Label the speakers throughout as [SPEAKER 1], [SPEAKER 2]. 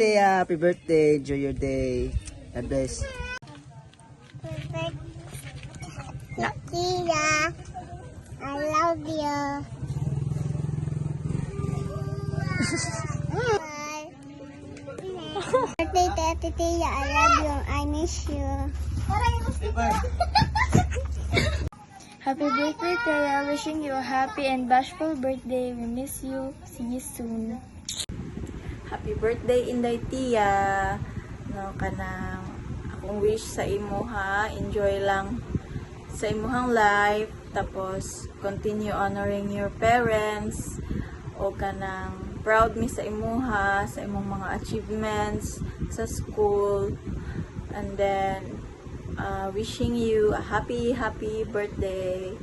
[SPEAKER 1] Tia. Happy birthday. Enjoy your day. God bless.
[SPEAKER 2] Tia, I love you. Birthday, Tete Tia, I love you. I miss you.
[SPEAKER 3] Happy birthday, Taya. Wishing you a happy and bashful birthday. We miss you. See you soon.
[SPEAKER 4] Happy birthday, Inday Tia. No, kanang akong wish sa imo ha. Enjoy lang sa imuhang life. Tapos, continue honoring your parents. O kanang proud mi sa imuha, sa imong mga achievements sa school. And then, wishing you a happy birthday.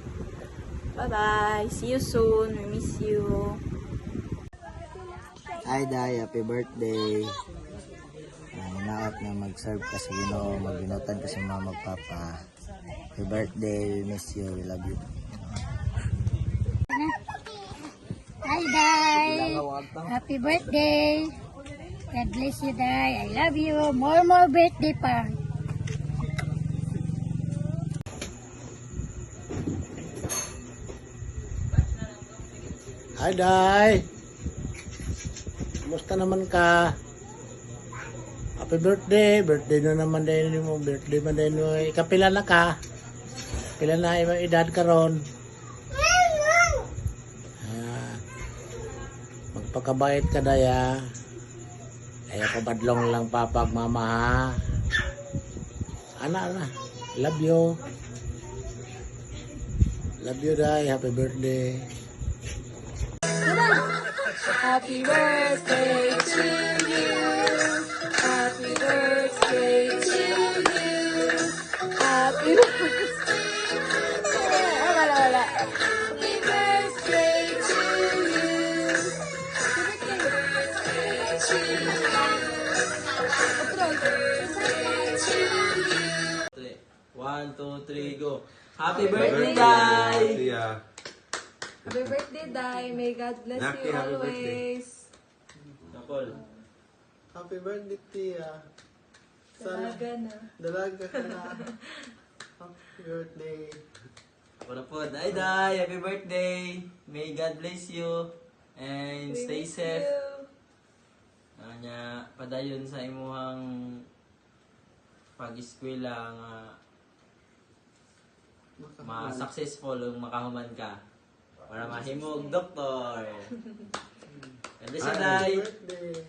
[SPEAKER 4] Bye-bye. See you soon. We miss you.
[SPEAKER 1] Hi, Day. Happy birthday. Hinaot na mag-serve ka sa Ginoo, magbinutan ka sa mama papa. Happy birthday. We miss you. We love you.
[SPEAKER 2] Hi, Day. Happy birthday. God bless you, Day. I love you. More birthday pa.
[SPEAKER 5] Hi, Day. Kumusta naman ka? Happy birthday. Birthday na naman din mo. Birthday man din mo. Ikapila na ka. Pila na imong edad karon. Magpakabait ka, Daya. Kaya kabadlong lang papag mama ha. Ana. Love you. Love you, Day. Happy birthday.
[SPEAKER 4] Happy birthday to you. Happy birthday to you. Happy birthday. Wala. Happy birthday to you. Happy birthday to you.
[SPEAKER 6] 1, 2, 3, go. Happy birthday, Day!
[SPEAKER 4] Happy birthday, Day. May God bless you always.
[SPEAKER 6] Nakol.
[SPEAKER 5] Happy birthday, Tia.
[SPEAKER 4] Dalaga na.
[SPEAKER 5] Dalaga ka na. Happy birthday.
[SPEAKER 6] Wala po, Day! Happy birthday! May God bless you. And
[SPEAKER 4] We
[SPEAKER 6] stay
[SPEAKER 4] miss
[SPEAKER 6] safe.
[SPEAKER 4] you.
[SPEAKER 6] Anya, padayon sa imuhang pag-eskwela nga ma-successful ang makahuman ka. Para mahimog doktor. God bless you, Day!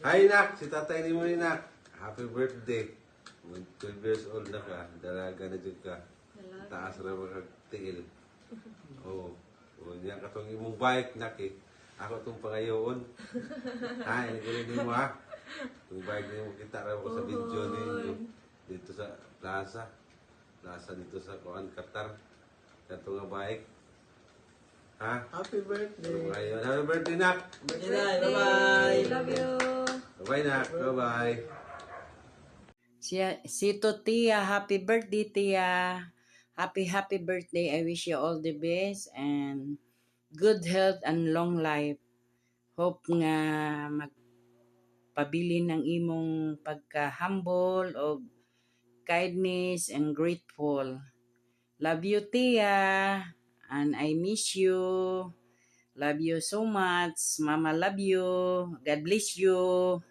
[SPEAKER 7] Hi, Nak! Si tatay ni mo ni Nak. Happy birthday. 12 years old na ka. Dalaga na dyan ka. Taas na mga tiil. Oo. Yan katong imong bike, Nak eh. Ako itong pangayoon. Ha, nagulin mo ha. Itong bike niyo kita rin ko sa video ninyo. Dito sa plaza. Plaza dito sa Kuan, Qatar. Ito nga bike. Ha?
[SPEAKER 5] Happy birthday.
[SPEAKER 7] Ayun. Happy birthday, Nak!
[SPEAKER 6] Day! Bye-bye!
[SPEAKER 4] Love you.
[SPEAKER 7] Bye-bye, Nak! Bye-bye!
[SPEAKER 8] Si Tia, happy birthday, Tia. Happy birthday. I wish you all the best and good health and long life. Hope nga magpabili ng imong pagka-humble o kindness and grateful. Love you, Tia. And I miss you. Love you so much. Mama love you. God bless you.